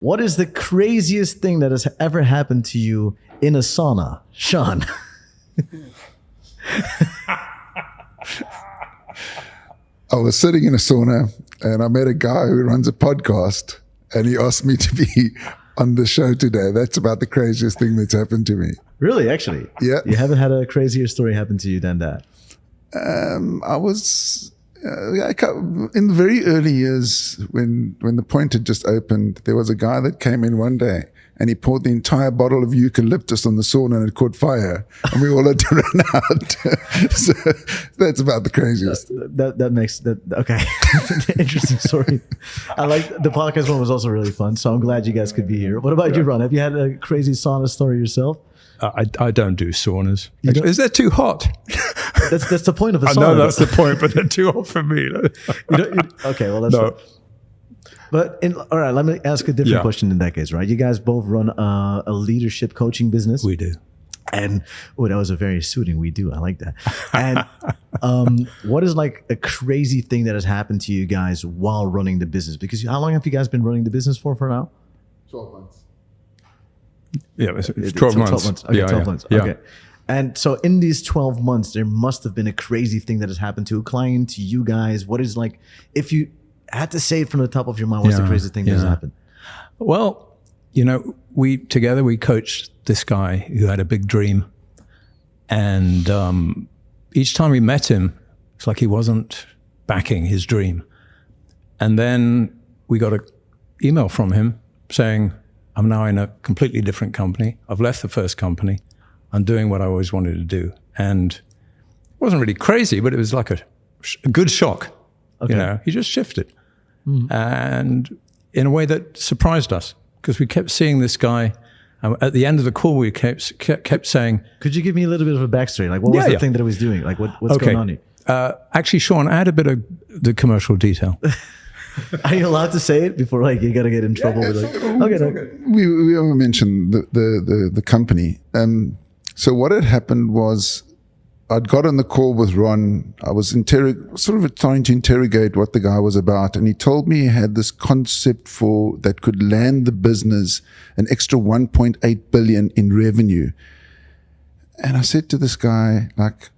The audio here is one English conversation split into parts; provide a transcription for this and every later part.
What is the craziest thing that has ever happened to you in a sauna, Sean? I was sitting in a sauna and I met a guy who runs a podcast and he asked me to be on the show today. That's about the craziest thing that's happened to me. Really, actually? Yeah. You haven't had a crazier story happen to you than that? I was in the very early years when the point had just opened, there was a guy that came in one day and he poured the entire bottle of eucalyptus on the sauna and it caught fire and we all had to run out. So that's about the craziest. That makes that okay. Interesting story. I like the podcast one was also really fun, so I'm glad you guys could be here. What about you, Ron? Have you had a crazy sauna story yourself? I don't do saunas. Is that too hot? That's the point of a sauna. I know that's the point, but they're too hot for me. Okay, well that's no. But all right, let me ask a different question in that case, right? You guys both run a leadership coaching business. We do. And that was a very suiting we do. I like that. And what is like a crazy thing that has happened to you guys while running the business? Because how long have you guys been running the business for now? 12 months. Yeah, it's 12 months. Okay, yeah, 12 months. Yeah. Okay. And so in these 12 months, there must have been a crazy thing that has happened to a client, to you guys. What is like, if you had to say it from the top of your mind, what's the craziest thing that has happened? Well, we coached this guy who had a big dream. And each time we met him, it's like he wasn't backing his dream. And then we got an email from him saying, I'm now in a completely different company. I've left the first company. I'm doing what I always wanted to do. And it wasn't really crazy, but it was like a good shock. Okay. He just shifted. And in a way that surprised us, because we kept seeing this guy. At the end of the call, we kept saying, could you give me a little bit of a backstory? Like, what was the thing that I was doing? Like, what's going on here? Actually, Sean, add a bit of the commercial detail. Are you allowed to say it before, like, you got to get in trouble with it? Okay. We haven't mentioned the company. So what had happened was I'd got on the call with Ron. I was sort of trying to interrogate what the guy was about. And he told me he had this concept that could land the business an extra 1.8 billion in revenue. And I said to this guy, like,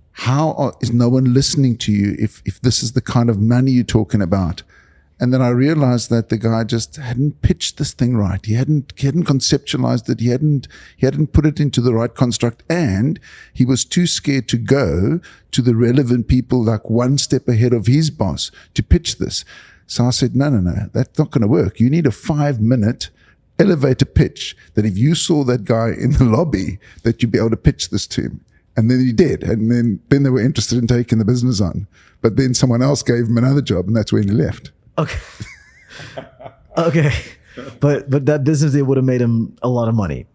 is no one listening to you if this is the kind of money you're talking about? And then I realized that the guy just hadn't pitched this thing right. He hadn't conceptualized it. He hadn't put it into the right construct, and he was too scared to go to the relevant people, like one step ahead of his boss, to pitch this. So I said, no, that's not going to work. You need a 5-minute elevator pitch that if you saw that guy in the lobby, that you'd be able to pitch this to him. And then he did. And then they were interested in taking the business on. But then someone else gave him another job, and that's when he left. Okay. Okay. But that business deal would have made him a lot of money.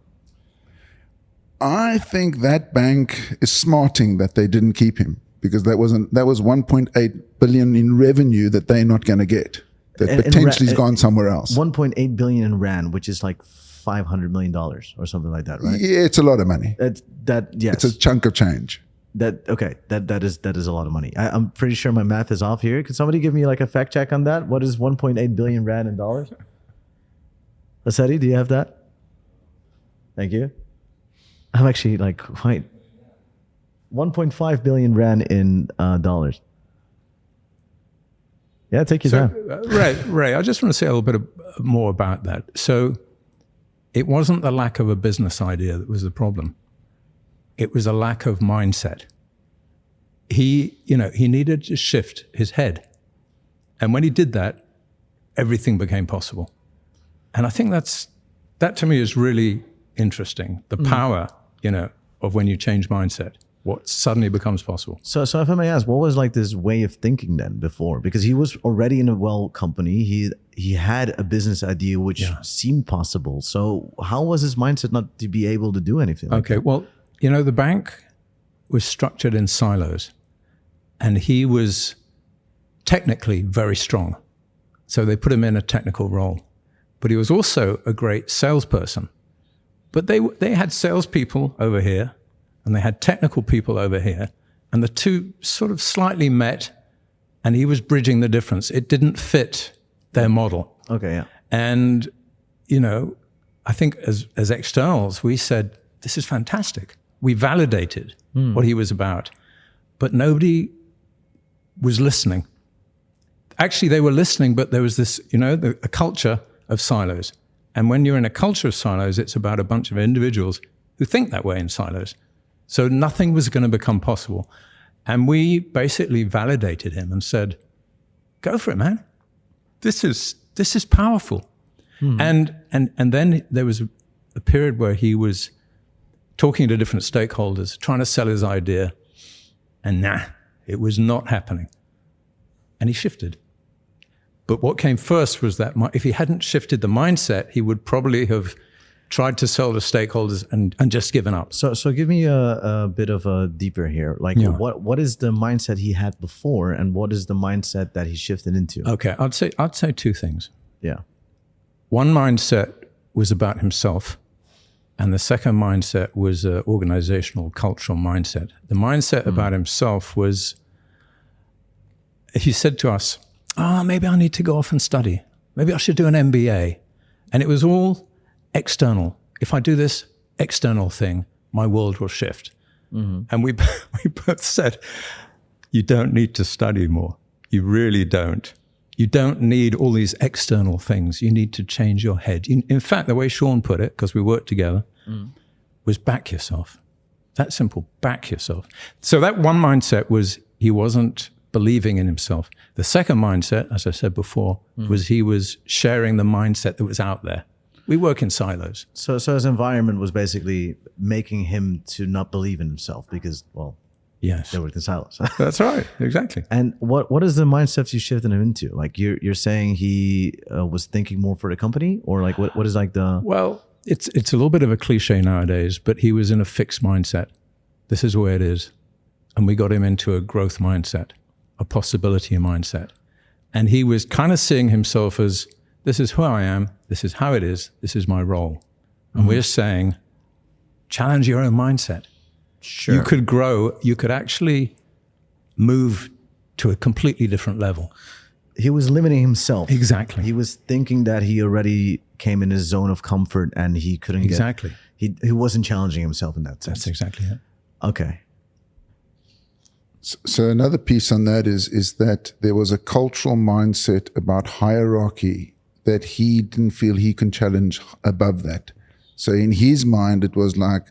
I think that bank is smarting that they didn't keep him, because that was 1.8 billion in revenue that they're not going to get. That potentially has gone somewhere else. 1.8 billion in rand, which is like $500 million or something like that, right? Yeah, it's a lot of money. Yes. It's a chunk of change. That is a lot of money. I'm pretty sure my math is off here. Could somebody give me like a fact check on that? What is 1.8 billion rand in dollars? Lasetti, do you have that? Thank you. I'm actually like quite 1.5 billion rand in dollars. Yeah, take your time. Ray, I just want to say a little bit more about that. So it wasn't the lack of a business idea that was the problem. It was a lack of mindset. He needed to shift his head. And when he did that, everything became possible. And I think that to me is really interesting. The power, of when you change mindset, what suddenly becomes possible. So if I may ask, what was like this way of thinking then before? Because he was already in a company. He had a business idea which seemed possible. So how was his mindset not to be able to do anything like that? Well, the bank was structured in silos, and he was technically very strong. So they put him in a technical role. But he was also a great salesperson. But they had salespeople over here, and they had technical people over here, and the two sort of slightly met, and he was bridging the difference. It didn't fit their model. Okay, yeah. And I think as externals, we said, this is fantastic. We validated what he was about, but nobody was listening. Actually, they were listening, but there was this, a culture of silos. And when you're in a culture of silos, it's about a bunch of individuals who think that way in silos. So nothing was going to become possible. And we basically validated him and said, go for it, man. This is powerful. And then there was a period where he was talking to different stakeholders, trying to sell his idea, and it was not happening. And he shifted. But what came first was that if he hadn't shifted the mindset, he would probably have tried to sell to stakeholders and just given up. So give me a bit of a deeper here. Like what is the mindset he had before, and what is the mindset that he shifted into? Okay, I'd say two things. Yeah. One mindset was about himself, and the second mindset was an organizational, cultural mindset. The mindset about himself was, he said to us, maybe I need to go off and study. Maybe I should do an MBA. And it was all external. If I do this external thing, my world will shift. And we both said, you don't need to study more. You really don't. You don't need all these external things. You need to change your head. In fact, the way Sean put it, because we worked together, was back yourself. That simple, back yourself. So that one mindset was he wasn't believing in himself. The second mindset, as I said before, was he was sharing the mindset that was out there. We work in silos. So his environment was basically making him to not believe in himself because, well, yes, they work in silos. That's right, exactly. And what is the mindset you shifted him into? Like you're saying he was thinking more for the company, or like what is like the? Well, it's a little bit of a cliche nowadays, but he was in a fixed mindset. This is where it is, and we got him into a growth mindset, a possibility mindset, and he was kind of seeing himself as, this is who I am, this is how it is, this is my role, and we're saying, challenge your own mindset. Sure. You could grow, you could actually move to a completely different level. He was limiting himself. Exactly. He was thinking that he already came in his zone of comfort and he couldn't exactly. He wasn't challenging himself in that sense. That's exactly it. Okay. So another piece on that is that there was a cultural mindset about hierarchy that he didn't feel he can challenge above that. So in his mind, it was like,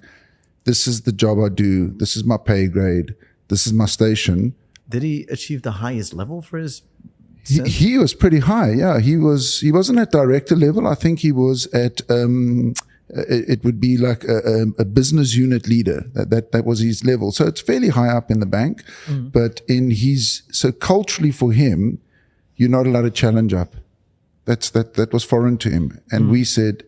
this is the job I do. This is my pay grade. This is my station. Did he achieve the highest level for his? He was pretty high. Yeah, he wasn't at director level. I think he was at it would be like a business unit leader. That was his level. So it's fairly high up in the bank. But so culturally for him, you're not allowed to challenge up. That was foreign to him. And we said,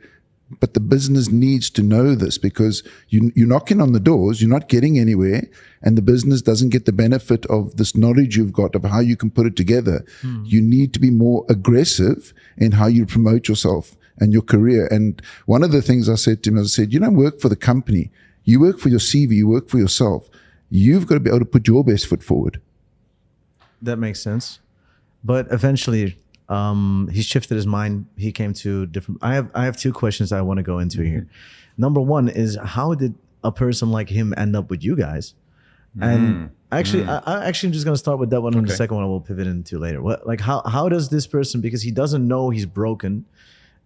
but the business needs to know this, because you're knocking on the doors, you're not getting anywhere, and the business doesn't get the benefit of this knowledge you've got of how you can put it together. You need to be more aggressive in how you promote yourself and your career. And one of the things I said to him, I said, you don't work for the company. You work for your CV, you work for yourself. You've got to be able to put your best foot forward. That makes sense. But eventually, he shifted his mind. He came to different. I have two questions I want to go into here. Number one is, how did a person like him end up with you guys? And actually, I actually am just gonna start with that one, and the second one I will pivot into later. How does this person, because he doesn't know he's broken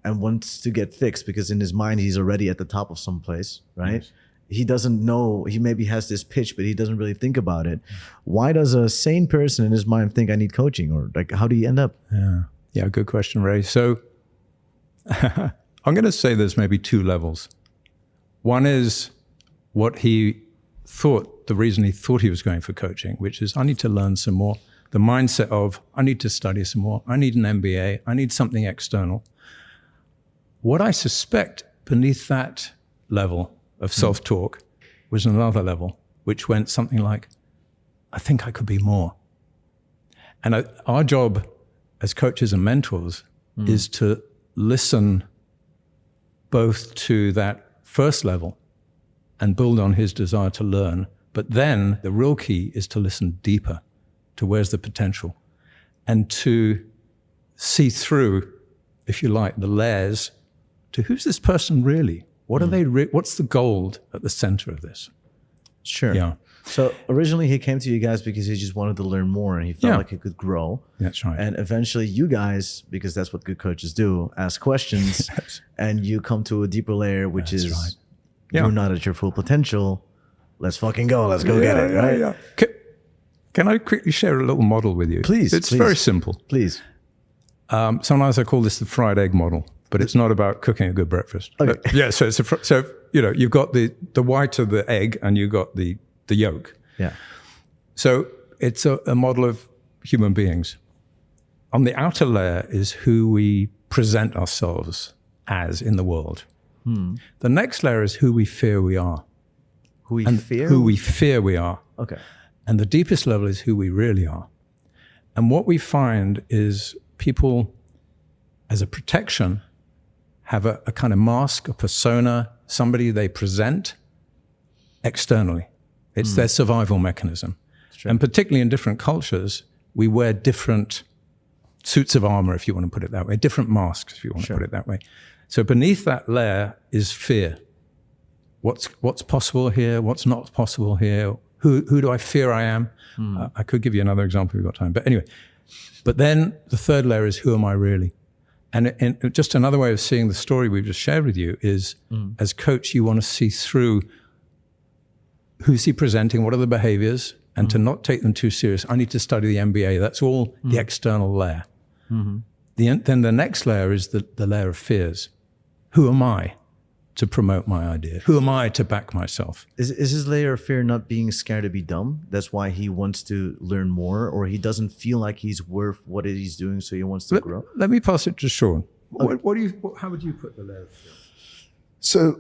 and wants to get fixed, because in his mind he's already at the top of some place, right? Yes. He doesn't know, he maybe has this pitch, but he doesn't really think about it. Why does a sane person in his mind think I need coaching? Or like, how do you end up? Yeah, good question, Ray. So I'm going to say there's maybe two levels. One is what he thought, the reason he thought he was going for coaching, which is, I need to learn some more. The mindset of, I need to study some more. I need an MBA. I need something external. What I suspect beneath that level of self-talk was another level, which went something like, I think I could be more. And our job as coaches and mentors is to listen both to that first level and build on his desire to learn. But then the real key is to listen deeper to where's the potential, and to see through, if you like, the layers to who's this person really? What are they? What's the gold at the center of this? Sure. Yeah. So originally he came to you guys because he just wanted to learn more and he felt Yeah. like he could grow. That's right. And eventually you guys, because that's what good coaches do, ask questions and you come to a deeper layer, which That's is right. Yeah. you're not at your full potential. Let's fucking go. Let's go get it. Right? Yeah. Can I quickly share a little model with you? Please, It's please. very simple. Please. Sometimes I call this the fried egg model, but it's not about cooking a good breakfast. Okay. But yeah. So you've got the white of the egg and you've got the yolk. Yeah. So it's a model of human beings. On the outer layer is who we present ourselves as in the world. The next layer is who we fear we are. Who we And fear? who we fear we are. Okay. And the deepest level is who we really are. And what we find is people, as a protection, have a kind of mask, a persona, somebody they present externally. It's their survival mechanism. And particularly in different cultures, we wear different suits of armor, if you want to put it that way, different masks, if you want to put it that way. So beneath that layer is fear. What's possible here? What's not possible here? Who do I fear I am? I could give you another example if we've got time. But anyway, but then the third layer is who am I really? And just another way of seeing the story we've just shared with you is, as coach, you want to see through who's he presenting, what are the behaviors, and to not take them too serious. I need to study the MBA. That's all the external layer. Then the next layer is the layer of fears. Who am I to promote my idea? Who am I to back myself? Is his layer of fear not being scared to be dumb? That's why he wants to learn more, or he doesn't feel like he's worth what it is he's doing, so he wants to grow? Let me pass it to Sean. How would you put the layer of fear? So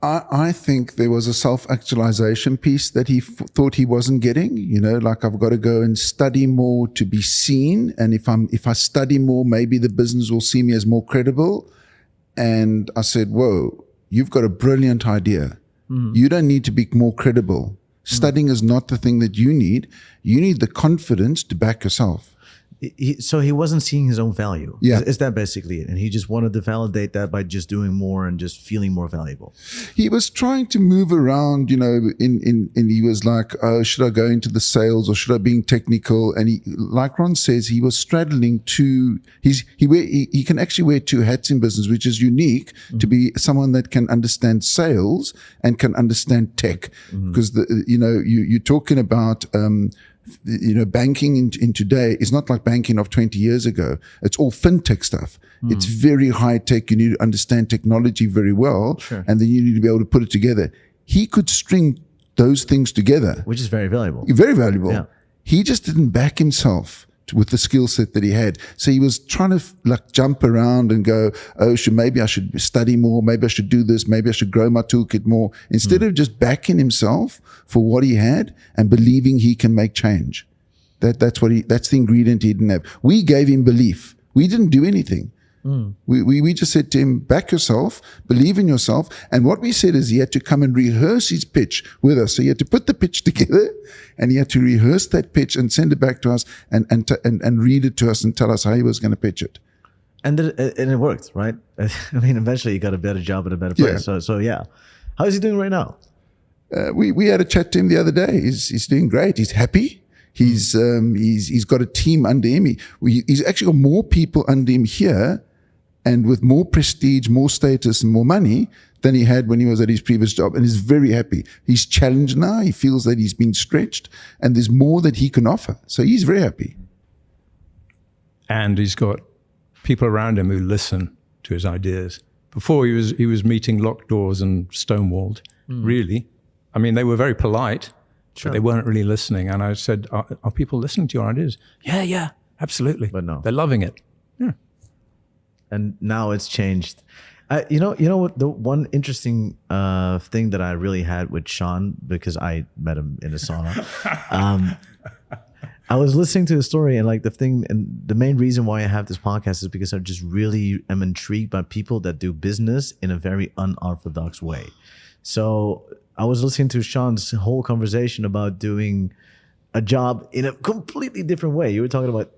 I think there was a self-actualization piece that he thought he wasn't getting, like I've got to go and study more to be seen. And if I study more, maybe the business will see me as more credible. And I said, whoa, you've got a brilliant idea. You don't need to be more credible. Studying is not the thing that you need. You need the confidence to back yourself. So he wasn't seeing his own value. Yeah. Is that basically it? And he just wanted to validate that by just doing more and just feeling more valuable. He was trying to move around, and he was like, oh, should I go into the sales or should I be technical? And he, like Ron says, he was straddling two, he can actually wear two hats in business, which is unique to be someone that can understand sales and can understand tech. Because, you're talking about, banking in today is not like banking of 20 years ago. It's all fintech stuff. It's very high tech. You need to understand technology very well. And then you need to be able to put it together. He could string those things together. Which is very valuable. Very valuable. Yeah. He just didn't back himself with the skill set that he had. So he was trying to jump around and go, oh, maybe I should study more. Maybe I should do this. Maybe I should grow my toolkit more. Instead of just backing himself for what he had and believing he can make change. That's the ingredient he didn't have. We gave him belief. We didn't do anything. We just said to him, back yourself, believe in yourself. And what we said is he had to come and rehearse his pitch with us. So he had to put the pitch together and he had to rehearse that pitch and send it back to us and read it to us and tell us how he was going to pitch it. And it worked, right? I mean, eventually you got a better job at a better place. Yeah. So yeah. How is he doing right now? We had a chat to him the other day. He's doing great. He's happy. He's got a team under him. He's actually got more people under him here, and with more prestige, more status, and more money than he had when he was at his previous job. And he's very happy. He's challenged now. He feels that he's been stretched, and there's more that he can offer. So he's very happy. And he's got people around him who listen to his ideas. Before he was meeting locked doors and stonewalled. Really, I mean, they were very polite. But they weren't really listening. And I said, are people listening to your ideas? Yeah, absolutely. But no. They're loving it. Yeah. And now it's changed. You know what? The one interesting thing that I really had with Sean, because I met him in a sauna. I was listening to the story, and the main reason why I have this podcast is because I just really am intrigued by people that do business in a very unorthodox way. So I was listening to Sean's whole conversation about doing a job in a completely different way. You were talking about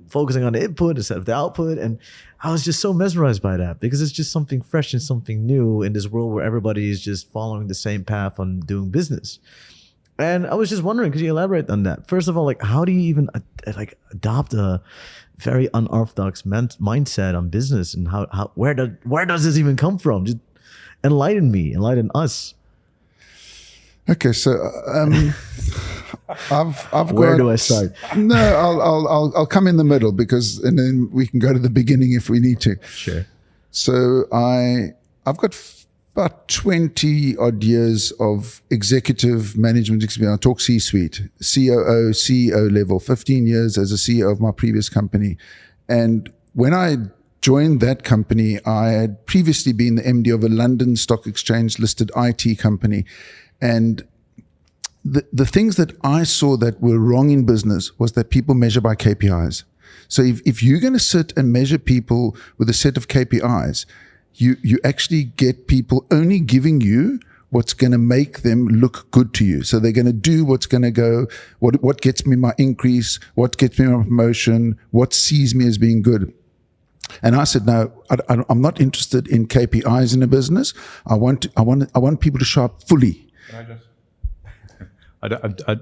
focusing on the input instead of the output. And I was just so mesmerized by that because it's just something fresh and something new in this world where everybody is just following the same path on doing business. And I was just wondering, could you elaborate on that? First of all, like, how do you even adopt a very unorthodox mindset on business, and where does this even come from? Just enlighten us. Okay, so I've Where got, do I start? No, I'll come in the middle and then we can go to the beginning if we need to. Sure. So I've got about 20 odd years of executive management experience. I talk C-suite, COO, CEO level, 15 years as a CEO of my previous company. And when I joined that company, I had previously been the MD of a London Stock Exchange listed IT company. And the things that I saw that were wrong in business was that people measure by KPIs. So if you're going to sit and measure people with a set of KPIs, you actually get people only giving you what's going to make them look good to you. So they're going to do what's going to go, what gets me my increase, what gets me my promotion, what sees me as being good. And I said, no, I'm not interested in KPIs in a business. I want people to show up fully. I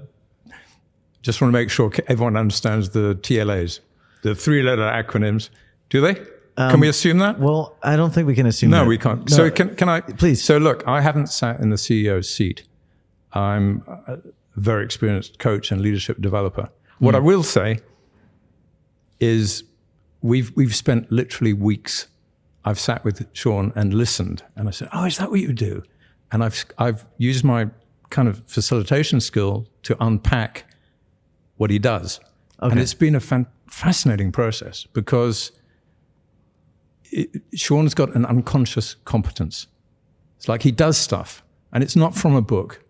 just want to make sure everyone understands the TLAs, the 3-letter acronyms. Do they? Can we assume that? Well, I don't think we can assume that. No, we can't. No. So can I? Please. So look, I haven't sat in the CEO's seat. I'm a very experienced coach and leadership developer. What I will say is we've spent literally weeks. I've sat with Sean and listened, and I said, "Oh, is that what you do?" And I've used my kind of facilitation skill to unpack what he does, and it's been a fascinating process because Sean's got an unconscious competence. It's like he does stuff, and it's not from a book,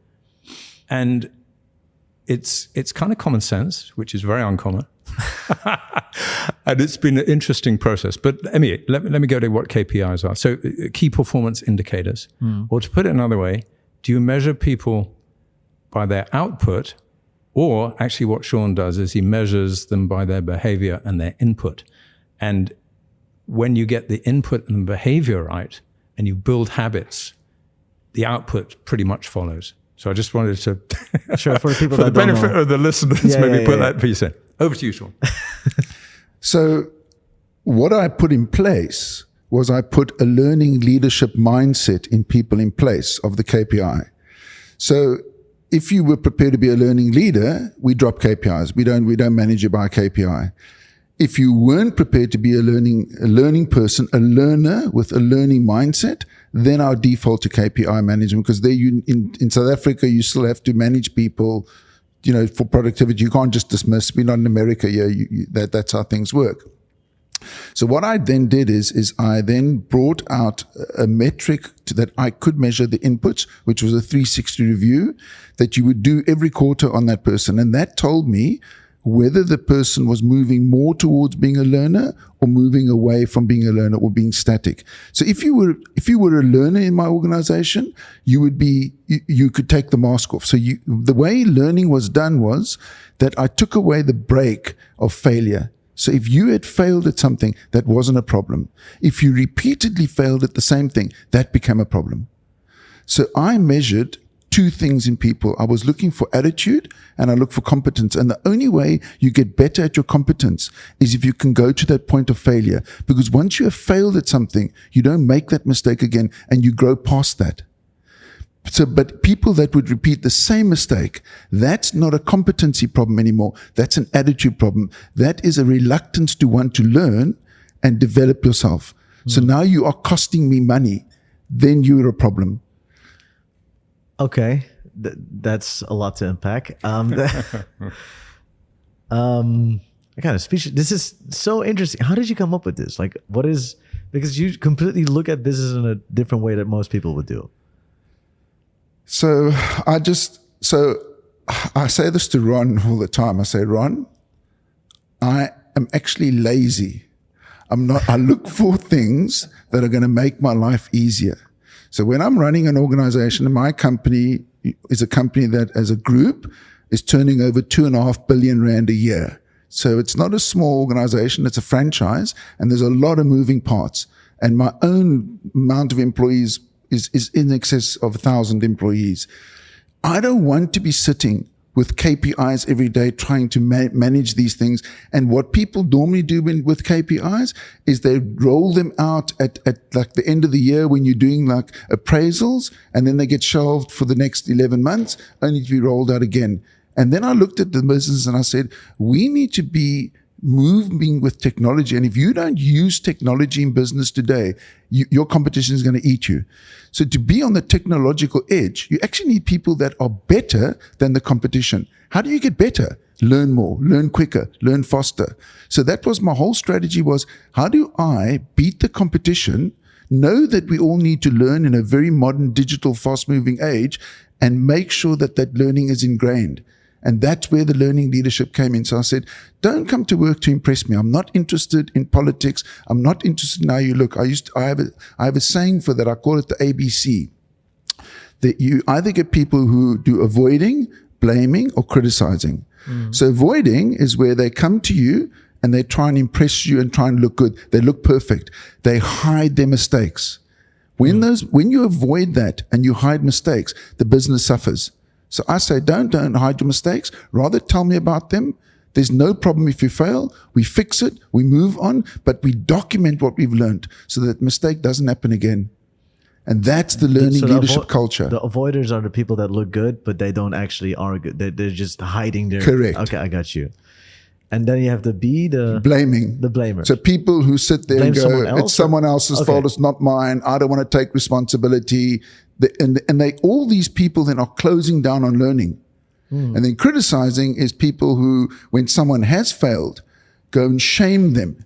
and it's kind of common sense, which is very uncommon. And it's been an interesting process. But anyway, let me go to what KPIs are. So key performance indicators. Or to put it another way, do you measure people by their output, or actually what Sean does is he measures them by their behavior and their input? And when you get the input and the behavior right, and you build habits, the output pretty much follows. So I just wanted to, sure, for people for that the don't benefit know. of the listeners, put that piece in. Over to you, Sean. So what I put in place was I put a learning leadership mindset in people in place of the KPI. So if you were prepared to be a learning leader, we drop KPIs. We don't manage it by KPI. If you weren't prepared to be a learning person, a learner with a learning mindset, then I'll default to KPI management, because there in South Africa, you still have to manage people, for productivity. You can't just dismiss. We're not in America. Yeah, that's how things work. So what I then did is I then brought out a metric that I could measure the inputs, which was a 360 review that you would do every quarter on that person. And that told me whether the person was moving more towards being a learner or moving away from being a learner or being static. So if you were a learner in my organization, you could take the mask off. So the way learning was done was that I took away the break of failure. So if you had failed at something, that wasn't a problem. If you repeatedly failed at the same thing, that became a problem. So I measured two things in people. I was looking for attitude and I look for competence. And the only way you get better at your competence is if you can go to that point of failure. Because once you have failed at something, you don't make that mistake again and you grow past that. So, but people that would repeat the same mistake, that's not a competency problem anymore. That's an attitude problem. That is a reluctance to want to learn and develop yourself. So now you are costing me money. Then you're a problem. Okay, that's a lot to unpack. I kind of speechless. This is so interesting. How did you come up with this? Like, because you completely look at business in a different way that most people would do. So I say this to Ron all the time. I say, Ron, I am actually lazy. I look for things that are going to make my life easier. So when I'm running an organization, and my company is a company that as a group, is turning over 2.5 billion rand a year. So it's not a small organization, it's a franchise, and there's a lot of moving parts. And my own amount of employees is in excess of 1,000 employees. I don't want to be sitting with KPIs every day trying to manage these things. And what people normally do with KPIs is they roll them out at like the end of the year when you're doing like appraisals, and then they get shelved for the next 11 months, only to be rolled out again. And then I looked at the business and I said, we need to be moving with technology. And if you don't use technology in business today, your competition is going to eat you. So to be on the technological edge, you actually need people that are better than the competition. How do you get better? Learn more, learn quicker, learn faster. So that was my whole strategy, was how do I beat the competition, know that we all need to learn in a very modern, digital, fast-moving age, and make sure that that learning is ingrained. And that's where the learning leadership came in. So I said, don't come to work to impress me. I'm not interested in politics. I'm not interested in how you look. I have a saying for that. I call it the ABC. That you either get people who do avoiding, blaming, or criticizing. So avoiding is where they come to you and they try and impress you and try and look good. They look perfect. They hide their mistakes. When you avoid that and you hide mistakes, the business suffers. So I say, don't hide your mistakes. Rather tell me about them. There's no problem if you fail. We fix it. We move on. But we document what we've learned so that mistake doesn't happen again. And that's the learning leadership culture. The avoiders are the people that look good, but they don't actually are good. They're just hiding their... Correct. Okay, I got you. And then you have the B, the blamer. So people who sit there and go, it's someone else's fault, it's not mine, I don't want to take responsibility. All these people then are closing down on learning. And then criticizing is people who, when someone has failed, go and shame them.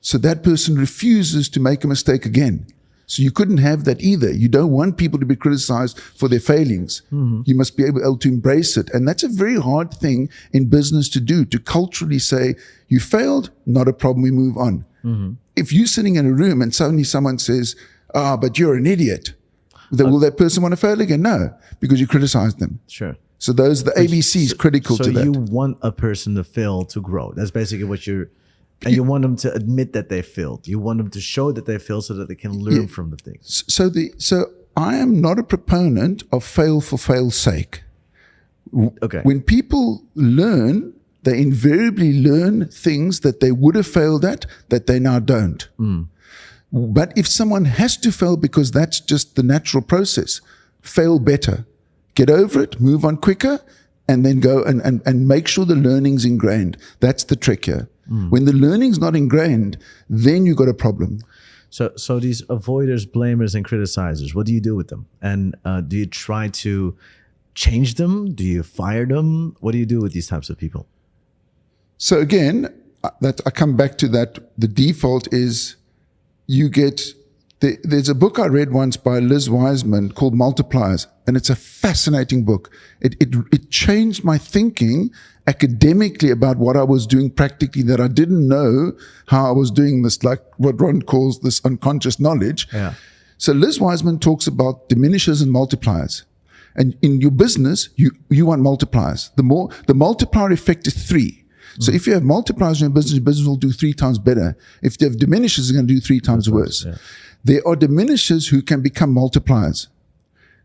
So that person refuses to make a mistake again. So you couldn't have that either. You don't want people to be criticized for their failings. You must be able to embrace it. And that's a very hard thing in business to do, to culturally say, you failed, not a problem, we move on. If you're sitting in a room and suddenly someone says, but you're an idiot, will that person want to fail again? No, because you criticized them. Sure. So the ABC is critical to that. So you want a person to fail to grow. That's basically what you're... And you want them to admit that they failed. You want them to show that they failed so that they can learn from the things. So I am not a proponent of fail for fail's sake. Okay. When people learn, they invariably learn things that they would have failed at that they now don't. But if someone has to fail because that's just the natural process, fail better. Get over it, move on quicker, and then go and make sure the learning's ingrained. That's the trick here. When the learning's not ingrained, then you've got a problem. So these avoiders, blamers, and criticizers, what do you do with them? And do you try to change them? Do you fire them? What do you do with these types of people? So again, I come back to that. The default is you get... There's a book I read once by Liz Wiseman called Multipliers, and it's a fascinating book. It changed my thinking academically about what I was doing practically, that I didn't know how I was doing this, like what Ron calls this unconscious knowledge. Yeah. So Liz Wiseman talks about diminishers and multipliers. And in your business, you want multipliers. The multiplier effect is 3. So if you have multipliers in your business will do 3 times better. If you have diminishers, it's going to do 3 times worse. Yeah. There are diminishers who can become multipliers.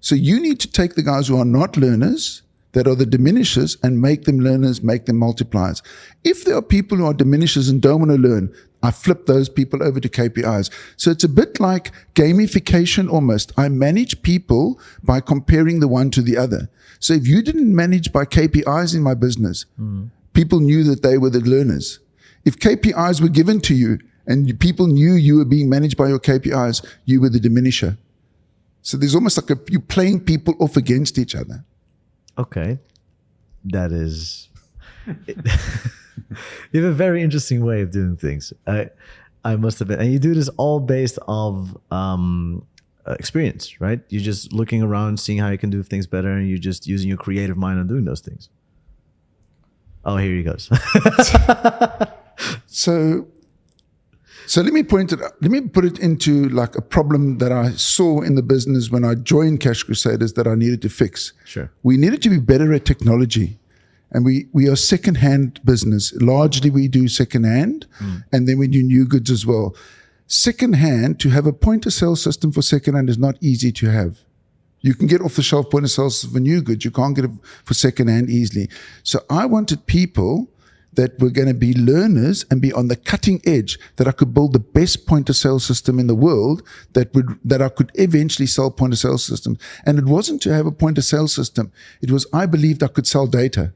So you need to take the guys who are not learners, that are the diminishers, and make them learners, make them multipliers. If there are people who are diminishers and don't want to learn, I flip those people over to KPIs. So it's a bit like gamification almost. I manage people by comparing the one to the other. So if you didn't manage by KPIs in my business, people knew that they were the learners. If KPIs were given to you and people knew you were being managed by your KPIs, you were the diminisher. So there's almost like you're playing people off against each other. Okay. That is... You have a very interesting way of doing things. I must admit. And you do this all based off experience, right? You're just looking around, seeing how you can do things better, and you're just using your creative mind on doing those things. Oh, here he goes. So let me put it into like a problem that I saw in the business when I joined Cash Crusaders that I needed to fix. Sure. We needed to be better at technology. And we are second-hand business. Largely we do second-hand, and then we do new goods as well. Second-hand, to have a point-of-sale system for second-hand is not easy to have. You can get off-the-shelf point-of-sale for new goods. You can't get it for second-hand easily. So I wanted people that were going to be learners and be on the cutting edge, that I could build the best point-of-sale system in the world that I could eventually sell point-of-sale systems. And it wasn't to have a point-of-sale system. It was, I believed I could sell data.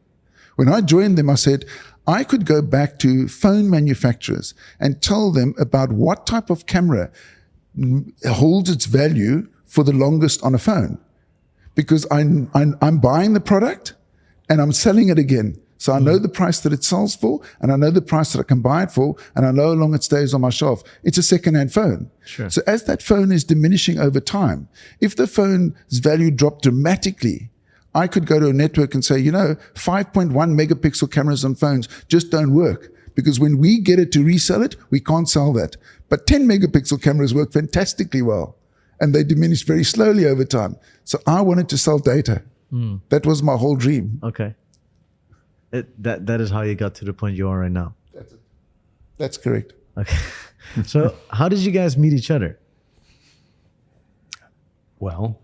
When I joined them, I said, I could go back to phone manufacturers and tell them about what type of camera holds its value for the longest on a phone. Because I'm buying the product and I'm selling it again. So I know the price that it sells for, and I know the price that I can buy it for, and I know how long it stays on my shelf. It's a second-hand phone. Sure. So as that phone is diminishing over time, if the phone's value dropped dramatically, I could go to a network and say, 5.1 megapixel cameras on phones just don't work, because when we get it to resell it, we can't sell that. But 10 megapixel cameras work fantastically well, and they diminish very slowly over time. So I wanted to sell data. That was my whole dream. Okay. That is how you got to the point you are right now. That's it. That's correct. Okay. So how did you guys meet each other? Well,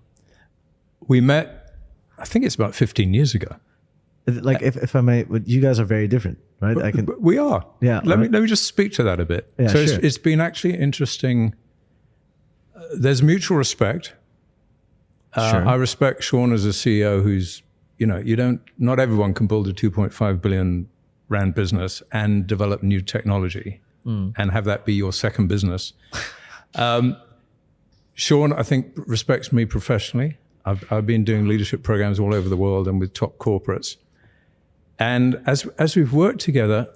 we met, I think it's about 15 years ago. Like, if I may, you guys are very different, right? But we are. Yeah. Let me just speak to that a bit. Yeah, so sure. it's been actually interesting. There's mutual respect. Sure. I respect Sean as a CEO who's, not everyone can build a 2.5 billion rand business and develop new technology and have that be your second business. Sean, I think, respects me professionally. I've been doing leadership programs all over the world and with top corporates. And as we've worked together,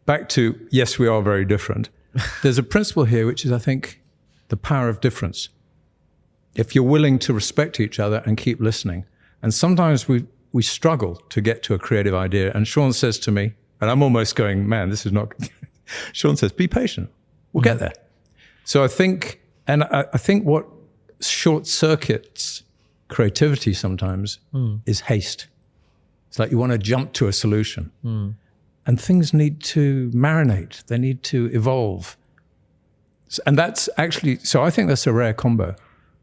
back to, yes, we are very different. There's a principle here, which is, I think, the power of difference. If you're willing to respect each other and keep listening. And sometimes we struggle to get to a creative idea. And Sean says to me, and I'm almost going, man, this is not... Sean says, be patient. We'll get there. So I think what short circuits creativity sometimes is haste. It's like you want to jump to a solution. And things need to marinate. They need to evolve. And that's actually, so I think that's a rare combo,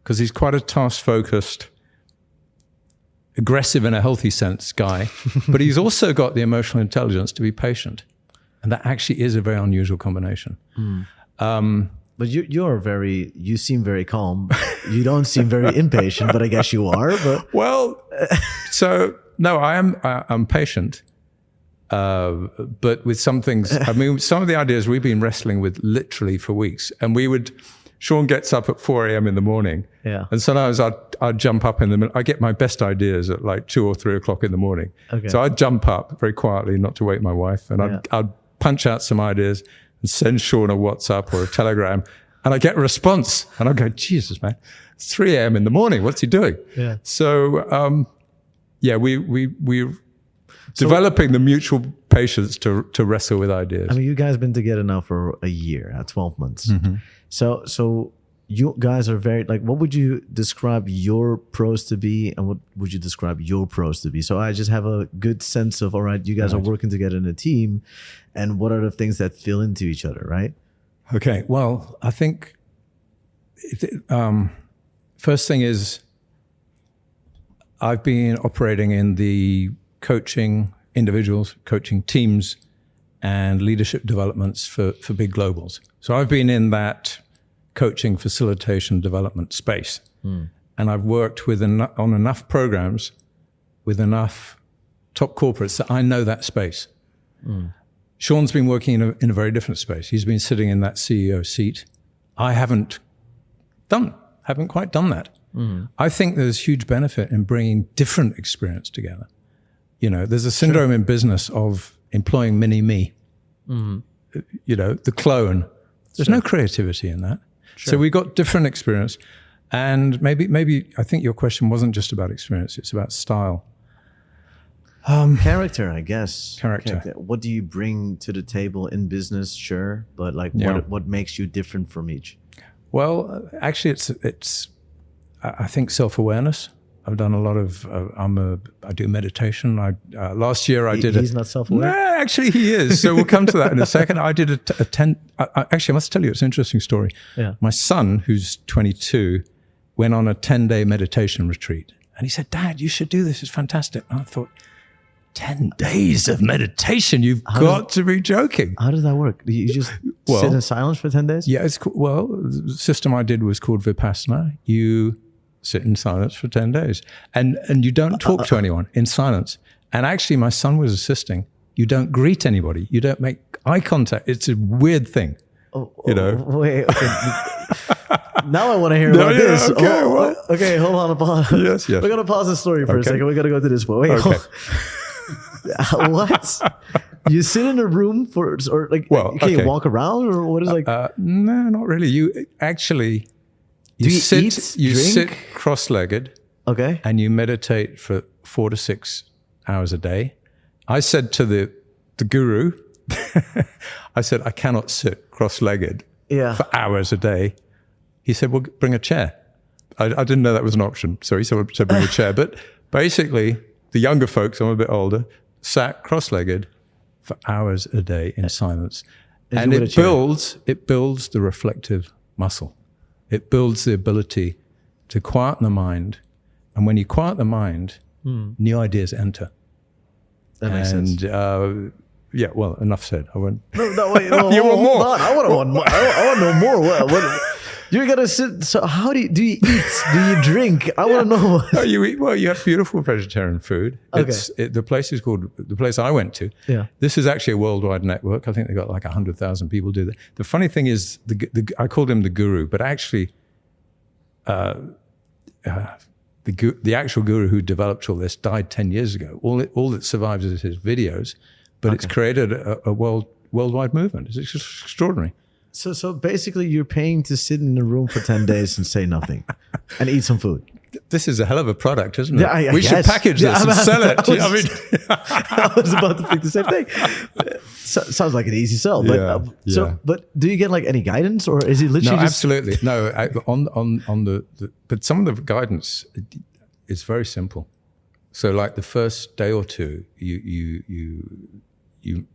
because he's quite a task-focused, aggressive in a healthy sense guy, but he's also got the emotional intelligence to be patient. And that actually is a very unusual combination. But you seem very calm. You don't seem very impatient, but I guess you are. But well, so no, I'm patient. But with some things, I mean, some of the ideas we've been wrestling with literally for weeks, and Sean gets up at 4 a.m. in the morning. Yeah. And sometimes I'd jump up in the middle. I get my best ideas at like 2 or 3 o'clock in the morning. Okay. So I'd jump up very quietly, not to wake my wife. And I'd punch out some ideas and send Sean a WhatsApp or a Telegram. And I get a response. And I go, Jesus, man, it's 3 a.m. in the morning. What's he doing? Yeah. So, we're developing the mutual patience to wrestle with ideas. I mean, you guys been together now for a year, 12 months. So you guys are very, like, what would you describe your pros to be, and what would you describe your pros to be? So I just have a good sense of, all right, you guys are working together in a team, and what are the things that fill into each other, right? Okay, well, I think first thing is I've been operating in the coaching individuals, coaching teams, and leadership developments for big globals. So I've been in that coaching, facilitation, development space. And I've worked on enough programs with enough top corporates that I know that space. Sean's been working in a very different space. He's been sitting in that CEO seat. I haven't quite done that. I think there's huge benefit in bringing different experience together. There's a syndrome in business of employing mini-me, the clone. There's no creativity in that. So we got different experience. And maybe I think your question wasn't just about experience, it's about style. Character, I guess. Character. What do you bring to the table in business? Sure. But like, what makes you different from each? Well, actually, it's I think self-awareness. I've done a lot of. I do meditation. Last year I did. He's not self-aware. No, actually he is. So we'll come to that in a second. I did a 10. Actually, I must tell you, it's an interesting story. Yeah. My son, who's 22, went on a 10-day meditation retreat, and he said, "Dad, you should do this. It's fantastic." And I thought, 10 days of meditation? You've got to be joking. How does that work? You just sit in silence for 10 days? Yeah, the system I did was called Vipassana. You sit in silence for 10 days. And you don't talk to anyone in silence. And actually, my son was assisting. You don't greet anybody. You don't make eye contact. It's a weird thing. Wait, okay. Now I want to hear about this. Okay, okay, hold on. Pause. Yes. We're going to pause the story for a second. We're going to go to this one. Wait, okay. What? You sit in a room can you walk around, or what is like? No, not really. You actually, you sit cross-legged. Okay. And you meditate for 4 to 6 hours a day. I said to the guru, I said, I cannot sit cross-legged for hours a day. He said, well, bring a chair. I didn't know that was an option. So he said, bring a chair. But basically, the younger folks, I'm a bit older, sat cross-legged for hours a day in silence. And it builds the reflective muscle. It builds the ability to quieten the mind. And when you quiet the mind, new ideas enter. That makes sense. Yeah, well, enough said. I won't. No, wait, you want more? I want more. I want to know more. What? You're gonna sit. So how do you eat? Do you drink? I want to know. Oh, you eat. Well, you have beautiful vegetarian food. Okay. The place is called the place I went to. Yeah. This is actually a worldwide network. I think they got like 100,000 people do that. The funny thing is, I called him the guru, but actually, the actual guru who developed all this died 10 years ago. All that survives is his videos, but it's created a worldwide movement. It's extraordinary. So basically, you're paying to sit in a room for 10 days and say nothing, and eat some food. This is a hell of a product, isn't it? Yeah, we should package this and sell it. I was about to think the same thing. Sounds like an easy sell, but but do you get like any guidance, or is it literally? No, absolutely no. On the but some of the guidance is very simple. So like the first day or two, you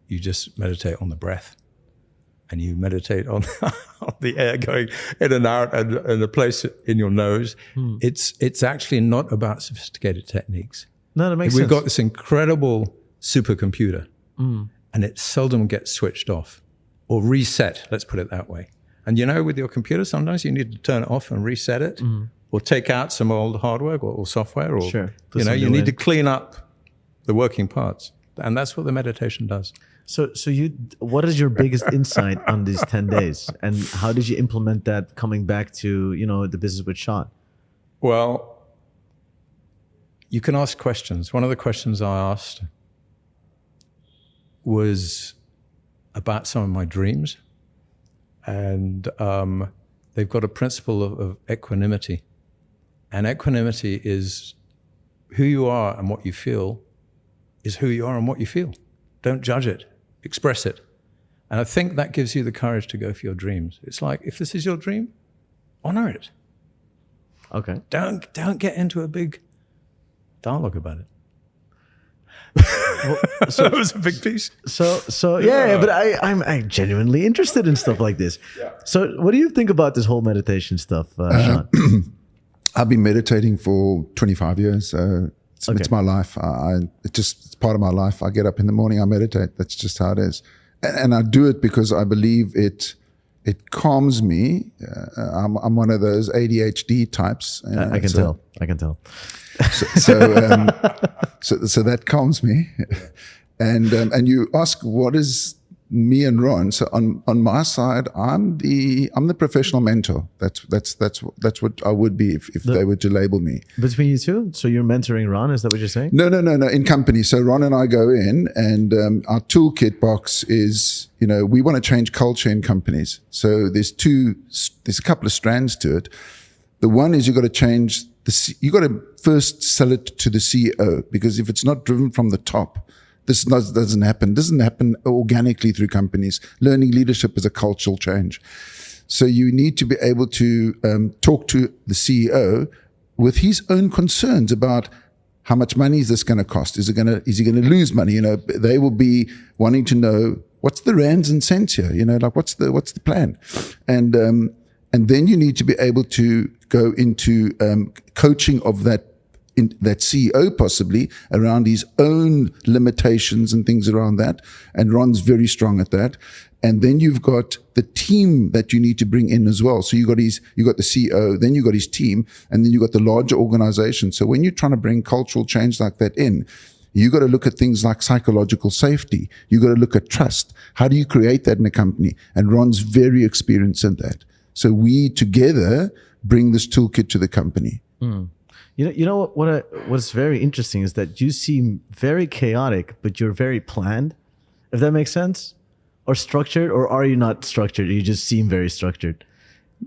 just meditate on the breath. And you meditate on the air going in and out and the place in your nose. It's actually not about sophisticated techniques. No, that makes sense. We've got this incredible supercomputer, and it seldom gets switched off or reset, let's put it that way. And with your computer, sometimes you need to turn it off and reset it, or take out some old hardware or software, or you need to clean up the working parts. And that's what the meditation does. So what is your biggest insight on these 10 days, and how did you implement that coming back to, the business with Sean? Well, you can ask questions. One of the questions I asked was about some of my dreams, and they've got a principle of equanimity. And equanimity is who you are and what you feel is who you are and what you feel. Don't judge it. Express it. And I think that gives you the courage to go for your dreams. It's like, if this is your dream, honor it. Okay. Don't get into a big dialogue about it. So it was a big piece. So yeah, but I'm genuinely interested in stuff like this. Yeah. So what do you think about this whole meditation stuff, Sean? I've been meditating for 25 years. It's my life. It's part of my life. I get up in the morning, I meditate. That's just how it is. And I do it because I believe it calms me. I'm one of those ADHD types. I can tell. So that calms me. And you ask, what is me and Ron? So on my side, I'm the professional mentor. That's what I would be if they were to label me. Between you two, so you're mentoring Ron. Is that what you're saying? No. In company. So Ron and I go in, and our toolkit box is, we want to change culture in companies. So there's a couple of strands to it. The one is you got to first sell it to the CEO, because if it's not driven from the top, this doesn't happen. It doesn't happen organically through companies. Learning leadership is a cultural change. So you need to be able to talk to the CEO with his own concerns about how much money is this going to cost? Is he going to lose money? You know, they will be wanting to know what's the rands and cents here. You know, like what's the plan, and then you need to be able to go into coaching of that CEO possibly around his own limitations and things around that. And Ron's very strong at that. And then you've got the team that you need to bring in as well. So you got the CEO, then you got his team, and then you got the larger organization. So when you're trying to bring cultural change like that in, you got to look at things like psychological safety. You got to look at trust. How do you create that in a company? And Ron's very experienced in that. So we together bring this toolkit to the company. Mm. You know what's very interesting is that you seem very chaotic, but you're very planned. If that makes sense, or structured, or are you not structured? You just seem very structured.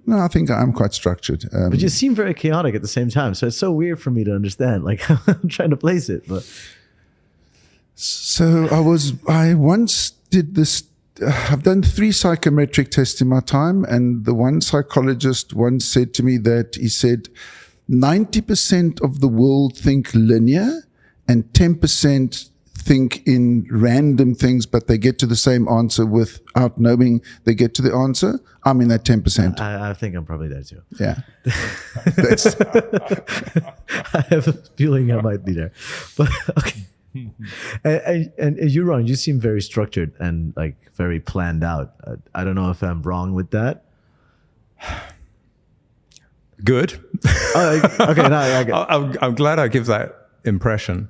No, I think I'm quite structured. But you seem very chaotic at the same time. So it's so weird for me to understand. Like I'm trying to place it, but. So I once did this. I've done 3 psychometric tests in my time, and the one psychologist once said to me that he said 90% of the world think linear and 10% think in random things, but they get to the same answer without knowing they get to the answer. I'm in that 10%. I think I'm probably there too. Yeah. I have a feeling I might be there, but okay. And you, Ron, you seem very structured and like very planned out. I don't know if I'm wrong with that. Good. Okay, no, I get. I'm glad I give that impression.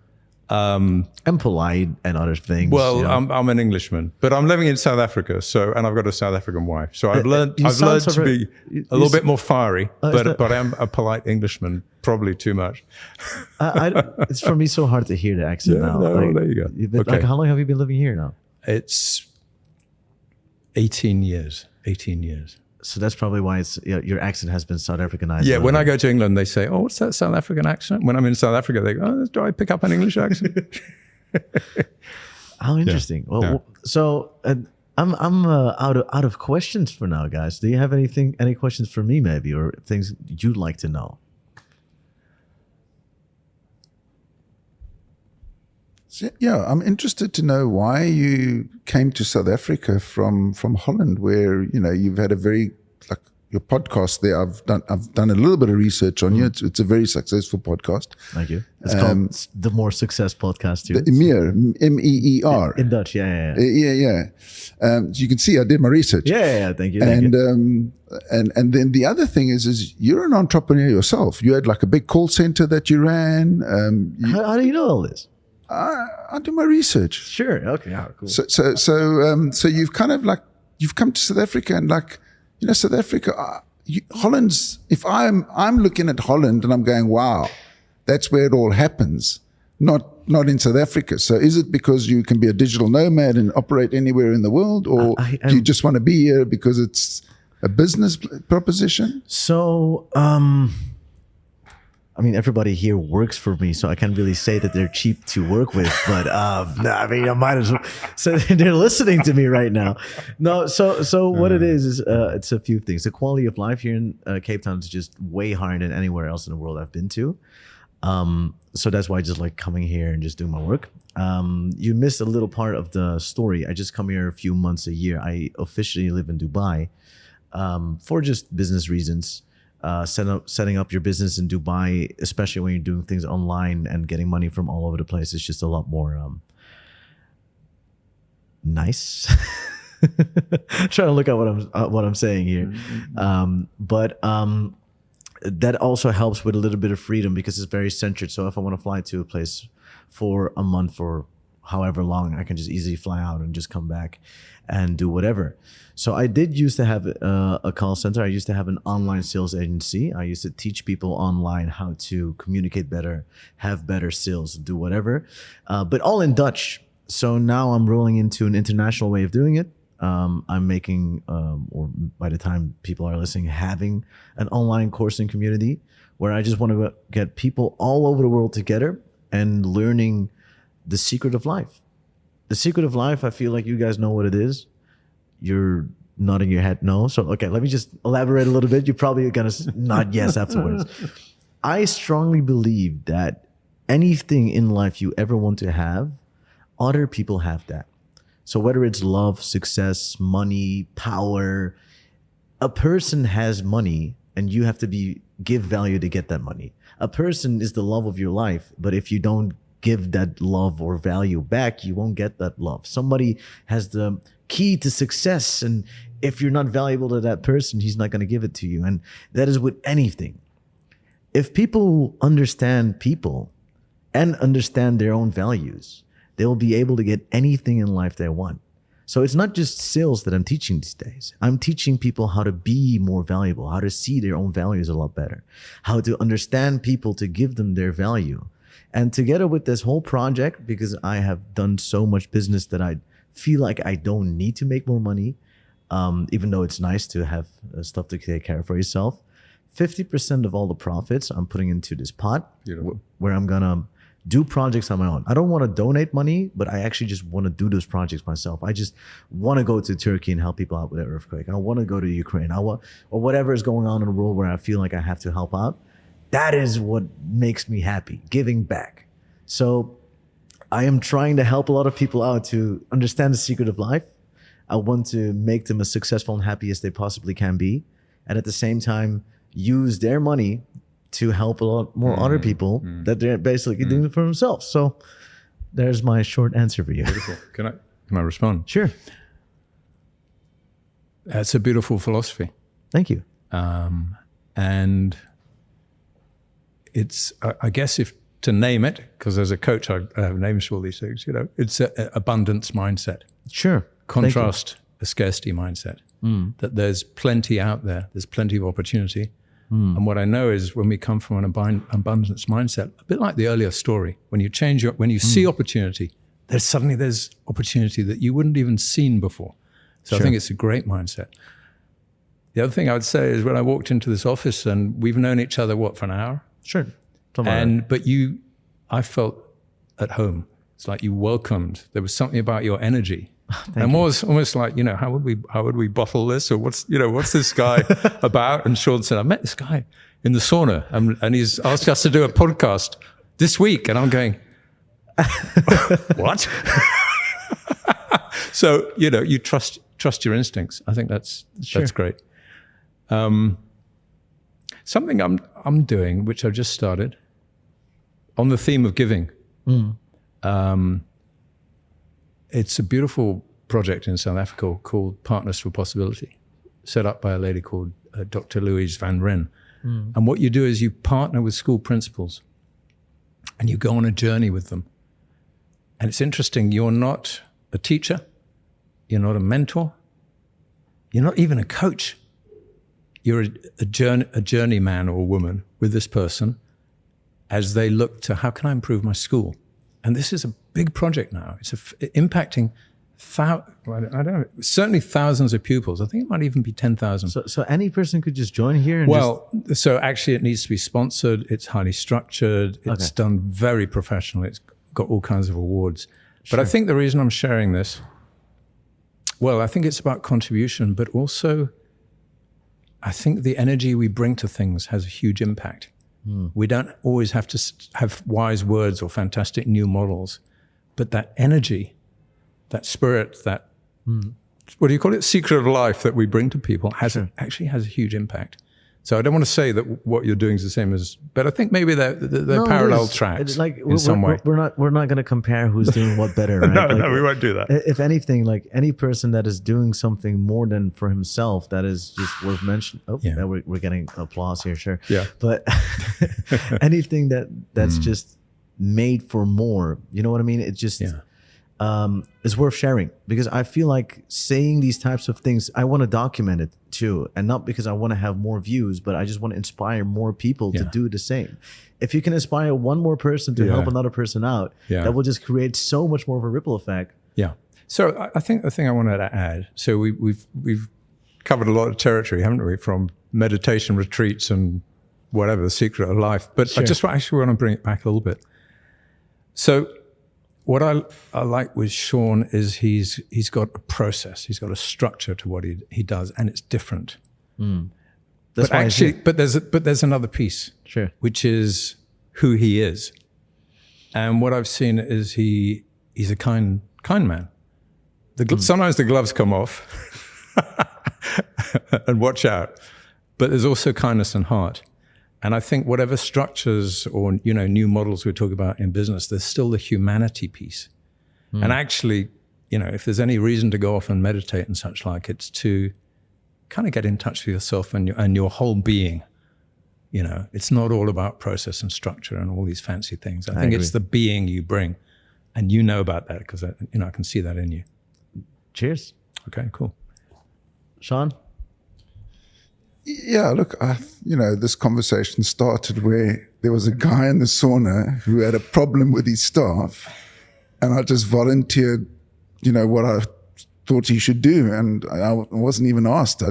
I'm polite and other things. Well, you know? I'm an Englishman, but I'm living in South Africa, and I've got a South African wife. So I've learned to be a little bit more fiery, but I'm a polite Englishman, probably too much. It's for me so hard to hear the accent now. No, like, there you go. Okay. Like, how long have you been living here now? It's 18 years. 18 years. So that's probably why your accent has been South Africanized. Yeah, when I go to England, they say, "Oh, what's that South African accent?" When I'm in South Africa, they go, "Oh, do I pick up an English accent?" How interesting. Yeah. Well, so I'm out of questions for now, guys. Do you have any questions for me, maybe, or things you'd like to know? Yeah, I'm interested to know why you came to South Africa from Holland, where you've had a very your podcast there. I've done a little bit of research on you. It's a very successful podcast. Thank you. It's called the More Success Podcast too. The Meer, MEER. In Dutch, yeah. So you can see I did my research. Yeah. Thank you. And then the other thing is you're an entrepreneur yourself. You had like a big call center that you ran. How do you know all this? I do my research. Sure. Okay. Yeah, cool. So you've kind of you've come to South Africa and South Africa, Holland's. If I'm looking at Holland and I'm going, wow, that's where it all happens. Not in South Africa. So is it because you can be a digital nomad and operate anywhere in the world, or do you just want to be here because it's a business proposition? So, I mean, everybody here works for me, so I can't really say that they're cheap to work with. But I mean, I might as well. So they're listening to me right now. No, so what it is it's a few things. The quality of life here in Cape Town is just way higher than anywhere else in the world I've been to. So that's why I just like coming here and just doing my work. You missed a little part of the story. I just come here a few months a year. I officially live in Dubai for just business reasons. Setting up your business in Dubai, especially when you're doing things online and getting money from all over the place, it's just a lot more nice. Trying to look at what I'm saying here, but that also helps with a little bit of freedom because it's very centered. So if I want to fly to a place for a month or however long, I can just easily fly out and just come back and do whatever. So I did used to have a call center. I used to have an online sales agency. I used to teach people online how to communicate better, have better sales, do whatever, but all in Dutch. So now I'm rolling into an international way of doing it. I'm making, or by the time people are listening, having an online coursing community where I just want to get people all over the world together and learning the secret of life. The secret of life, I feel like you guys know what it is. You're nodding your head no. So, okay, let me just elaborate a little bit. You're probably going to nod yes afterwards. I strongly believe that anything in life you ever want to have, other people have that. So whether it's love, success, money, power, a person has money and you have to give value to get that money. A person is the love of your life, but if you don't give that love or value back, you won't get that love. Somebody has the key to success, and if you're not valuable to that person, he's not going to give it to you. And that is with anything. If people understand people and understand their own values, they will be able to get anything in life they want. So it's not just sales that I'm teaching these days. I'm teaching people how to be more valuable, how to see their own values a lot better, how to understand people to give them their value. And together with this whole project, because I have done so much business that I feel like I don't need to make more money, even though it's nice to have stuff to take care of for yourself, 50% of all the profits I'm putting into this pot, where I'm going to do projects on my own. I don't want to donate money, but I actually just want to do those projects myself. I just want to go to Turkey and help people out with that earthquake. I want to go to Ukraine. Or whatever is going on in the world where I feel like I have to help out. That is what makes me happy, giving back. So I am trying to help a lot of people out to understand the secret of life. I want to make them as successful and happy as they possibly can be. And at the same time, use their money to help a lot more other people that they're basically doing it for themselves. So there's my short answer for you. Beautiful. Can I respond? Sure. That's a beautiful philosophy. Thank you. And it's, I guess, if to name it, because as a coach, I have names for all these things, it's an abundance mindset. Sure. Contrast a scarcity mindset. That there's plenty out there. There's plenty of opportunity. And what I know is when we come from an abundance mindset, a bit like the earlier story, when you see opportunity, there's opportunity that you wouldn't even seen before. So I think it's a great mindset. The other thing I would say is when I walked into this office, and we've known each other, for an hour? Sure. But I felt at home. It's like you welcomed. There was something about your energy. And was almost like, how would we bottle this, or what's this guy about? And Sean said, I met this guy in the sauna, and he's asked us to do a podcast this week, and I'm going, what? So you trust your instincts. I think that's great. Something I'm doing, which I've just started, on the theme of giving. It's a beautiful project in South Africa called Partners for Possibility, set up by a lady called Dr. Louise van Ryn. And what you do is you partner with school principals and you go on a journey with them. And it's interesting, you're not a teacher, you're not a mentor, you're not even a coach. You're a journeyman or woman with this person as they look to, how can I improve my school? And this is a big project now. It's impacting, I don't know, certainly thousands of pupils. I think it might even be 10,000. So any person could just join here? And so actually it needs to be sponsored. It's highly structured. It's done very professionally. It's got all kinds of awards. But I think the reason I'm sharing this, I think it's about contribution, but also I think the energy we bring to things has a huge impact. We don't always have to have wise words or fantastic new models, but that energy, that spirit, that, what do you call it? Secret of life that we bring to people actually has a huge impact. So I don't want to say that what you're doing is the same as, but I think maybe they're parallel tracks. It's like in some way. We're not going to compare who's doing what better, right? No, we won't do that. If anything, like any person that is doing something more than for himself, that is just worth mentioning. We're getting applause here, sure. Yeah. But anything that's just made for more, you know what I mean? It just is worth sharing, because I feel like saying these types of things, I want to document it too, and not because I want to have more views, but I just want to inspire more people to do the same. If you can inspire one more person to help another person out, that will just create so much more of a ripple effect. Yeah. So I think the thing I wanted to add, so we've covered a lot of territory, haven't we, from meditation retreats and whatever, the secret of life. But I just actually want to bring it back a little bit. So what I like with Sean is he's got a process, he's got a structure to what he does, and it's different. That's But why actually, but there's another piece, sure. which is who he is. And what I've seen is he's a kind man. Sometimes the gloves come off, and watch out. But there's also kindness and heart. And I think whatever structures or new models we talk about in business, there's still the humanity piece. And actually, if there's any reason to go off and meditate and such like, it's to kind of get in touch with yourself and your whole being. It's not all about process and structure and all these fancy things. I think it's the being you bring, and you know about that because I can see that in you. Cheers. Okay, cool. Sean? Yeah, look, this conversation started where there was a guy in the sauna who had a problem with his staff, and I just volunteered, what I thought he should do, and I wasn't even asked.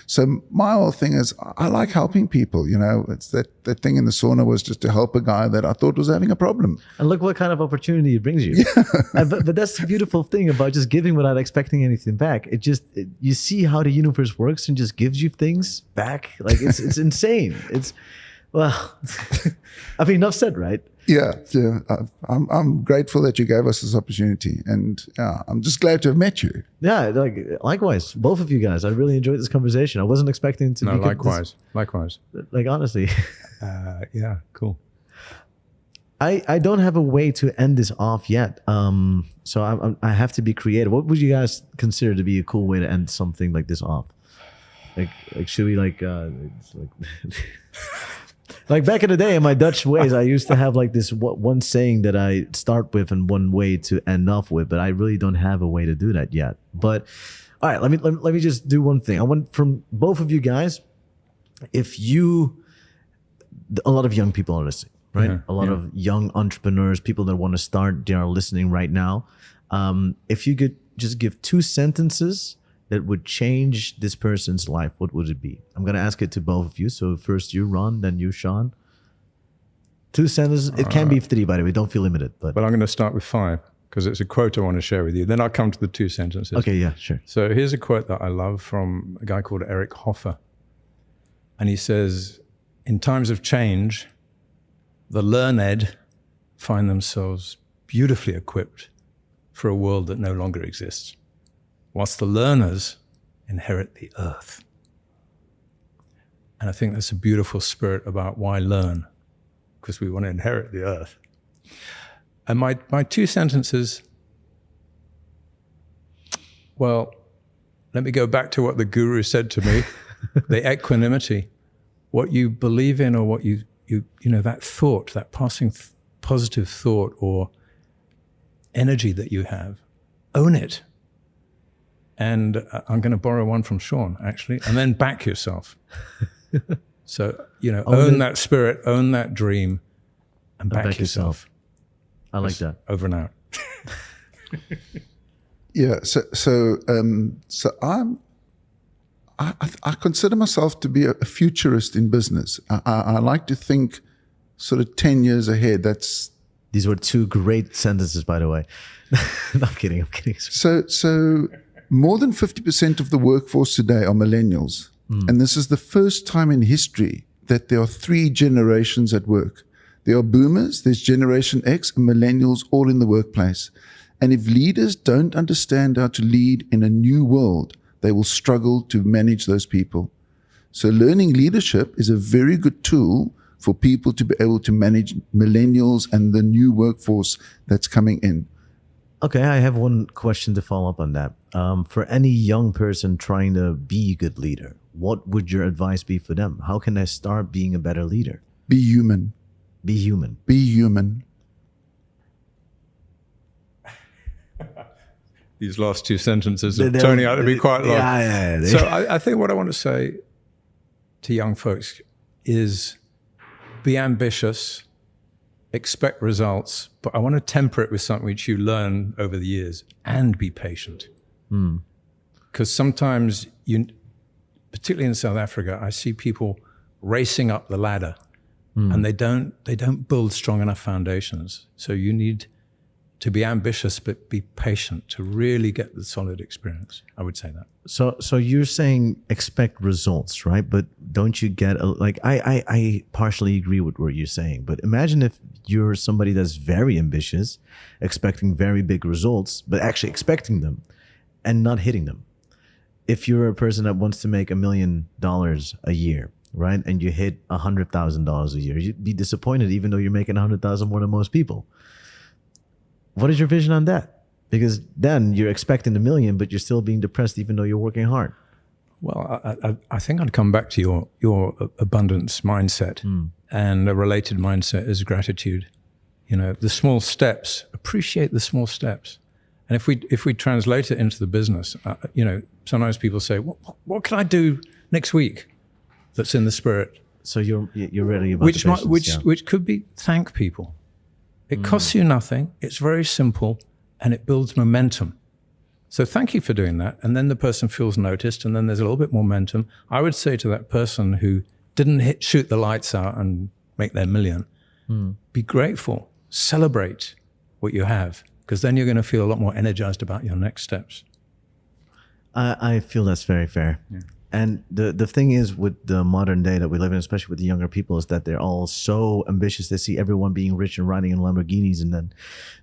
So my whole thing is I like helping people. It's that thing in the sauna was just to help a guy that I thought was having a problem. And look what kind of opportunity it brings you. But that's the beautiful thing about just giving without expecting anything back. You see how the universe works and just gives you things back. Like it's insane. Enough said, right? Yeah. I'm grateful that you gave us this opportunity, and I'm just glad to have met you. Yeah, likewise, both of you guys. I really enjoyed this conversation. I wasn't expecting to. No, likewise. Like honestly. Yeah, cool. I don't have a way to end this off yet. So I have to be creative. What would you guys consider to be a cool way to end something like this off? Like should we like back in the day in my Dutch ways, I used to have like this one saying that I start with and one way to end off with, but I really don't have a way to do that yet. But all right, let me just do one thing. I want from both of you guys, a lot of young people are listening, right? A lot of young entrepreneurs, people that want to start, they are listening right now. If you could just give 2 sentences that would change this person's life, what would it be? I'm going to ask it to both of you. So first you, Ron, then you, Sean. 2 sentences. It can be 3, by the way. Don't feel limited. But I'm going to start with 5 because it's a quote I want to share with you. Then I'll come to the 2 sentences. Okay, yeah, sure. So here's a quote that I love from a guy called Eric Hoffer. And he says, in times of change, the learned find themselves beautifully equipped for a world that no longer exists, whilst the learners inherit the earth. And I think that's a beautiful spirit about why learn, because we want to inherit the earth. And my 2 sentences, well, let me go back to what the guru said to me, the equanimity, what you believe in or what you that thought, that passing positive thought or energy that you have, own it. And I'm going to borrow one from Sean, actually, and then back yourself. So, own that spirit, own that dream, and back yourself. I like that. Over and out. Yeah. So I consider myself to be a futurist in business. I like to think sort of 10 years ahead. These were 2 great sentences, by the way. No, I'm kidding. So more than 50% of the workforce today are millennials. And this is the first time in history that there are 3 generations at work. There are boomers, there's Generation X, and millennials all in the workplace. And if leaders don't understand how to lead in a new world, they will struggle to manage those people. So learning leadership is a very good tool for people to be able to manage millennials and the new workforce that's coming in. Okay, I have one question to follow up on that. For any young person trying to be a good leader, what would your advice be for them? How can they start being a better leader? Be human. Be human. Be human. These last 2 sentences are turning out to be quite long. Yeah. So I think what I want to say to young folks is be ambitious, expect results, but I want to temper it with something which you learn over the years, and be patient. Because sometimes, particularly in South Africa, I see people racing up the ladder and they don't build strong enough foundations. So you need to be ambitious, but be patient to really get the solid experience. I would say that. So you're saying expect results, right? But don't you get I partially agree with what you're saying. But imagine if you're somebody that's very ambitious, expecting very big results, but actually expecting them and not hitting them. If you're a person that wants to make $1 million a year, right, and you hit $100,000 a year, you'd be disappointed, even though you're making 100,000 more than most people. What is your vision on that? Because then you're expecting $1 million, but you're still being depressed, even though you're working hard. Well, I think I'd come back to your abundance mindset, and a related mindset is gratitude. You know, the small steps. Appreciate the small steps. And if we translate it into the business, you know, sometimes people say, "What can I do next week?" That's in the spirit. So you're ready about the patience, which could be thank people. It costs you nothing. It's very simple, and it builds momentum. So thank you for doing that. And then the person feels noticed, and then there's a little bit more momentum. I would say to that person who didn't shoot the lights out and make their $1 million, be grateful, celebrate what you have, because then you're going to feel a lot more energized about your next steps. I feel that's very fair. Yeah. And the thing is with the modern day that we live in, especially with the younger people, is that they're all so ambitious. They see everyone being rich and riding in Lamborghinis, and then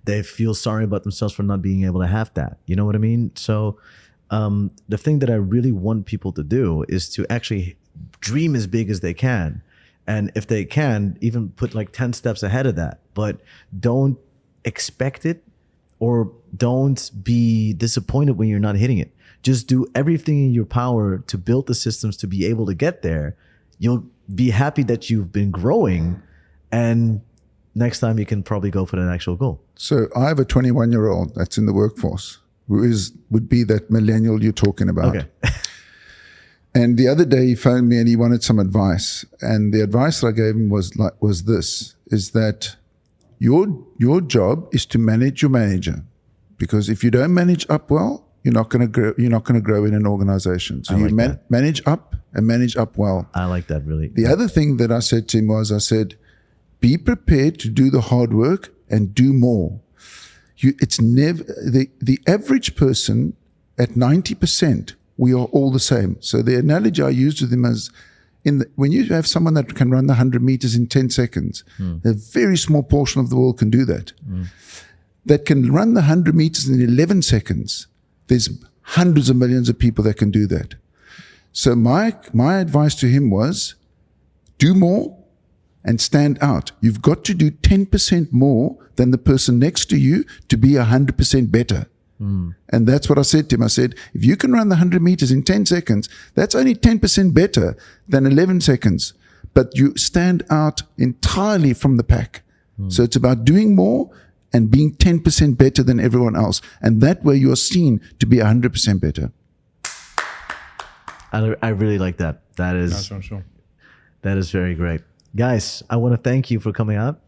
they feel sorry about themselves for not being able to have that. You know what I mean? So the thing that I really want people to do is to actually dream as big as they can. And if they can, even put like 10 steps ahead of that. But don't expect it, or don't be disappointed when you're not hitting it. Just do everything in your power to build the systems to be able to get there. You'll be happy that you've been growing, and next time you can probably go for that actual goal. So I have a 21-year-old that's in the workforce who would be that millennial you're talking about. Okay. And the other day he phoned me and he wanted some advice. And the advice that I gave him was that your job is to manage your manager, because if you don't manage up well, you're not going to grow in an organization. So you manage up and manage up well. I like that, really. The other thing that I said to him was, I said, be prepared to do the hard work and do more. It's never the average person at 90%. We are all the same. So the analogy I used with him is, when you have someone that can run the 100 meters in 10 seconds, a very small portion of the world can do that. That can run the 100 meters in 11 seconds. There's hundreds of millions of people that can do that. So my advice to him was, do more and stand out. You've got to do 10% more than the person next to you to be 100% better. And that's what I said to him. I said, if you can run the 100 meters in 10 seconds, that's only 10% better than 11 seconds. But you stand out entirely from the pack. So it's about doing more and being 10% better than everyone else. And that way you're seen to be 100% better. I really like that. That is very great. Guys, I want to thank you for coming out.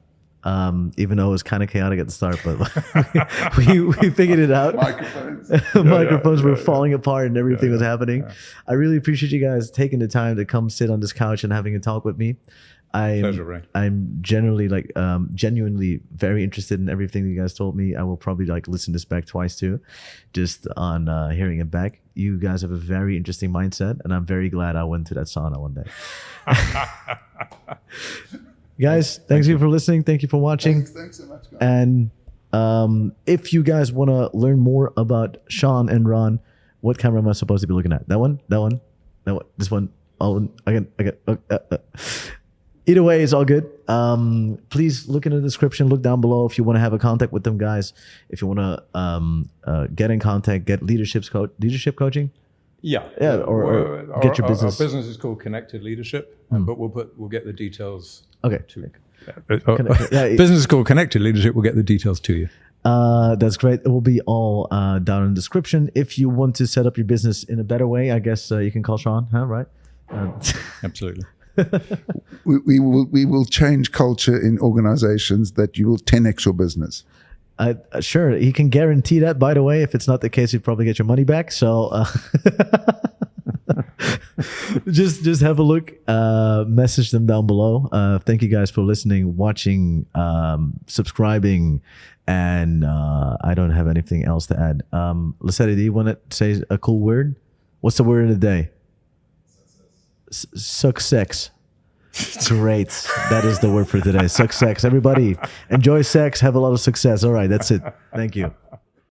Even though it was kind of chaotic at the start, but we figured it out. Microphones were falling apart and everything was happening. I really appreciate you guys taking the time to come sit on this couch and having a talk with me. Pleasure, Ray. I'm genuinely genuinely very interested in everything that you guys told me. I will probably listen this back twice too, just on hearing it back. You guys have a very interesting mindset, and I'm very glad I went to that sauna one day. Guys, thank you for listening. Thank you for watching. Thanks so much, guys. And if you guys want to learn more about Sean and Ron, what camera am I supposed to be looking at? That one? This one? Oh, again. Either way, it's all good. Please look in the description. Look down below if you want to have a contact with them, guys. If you want to get in contact, get leadership coaching. Yeah, or get your business. Our business is called Connected Leadership, but we'll get the details. Okay. Business is called Connected Leadership. We'll get the details to you. That's great. It will be all down in the description. If you want to set up your business in a better way, I guess you can call Sean, huh? Right? Absolutely. We will change culture in organizations that you will 10x your business. Sure, he can guarantee that. By the way, if it's not the case, you'd probably get your money back. So just have a look. Message them down below. Thank you guys for listening, watching, subscribing, and I don't have anything else to add. Lassetti, do you want to say a cool word? What's the word of the day? Success. Great. That is the word for today. Success. Everybody enjoy sex. Have a lot of success. All right. That's it. Thank you.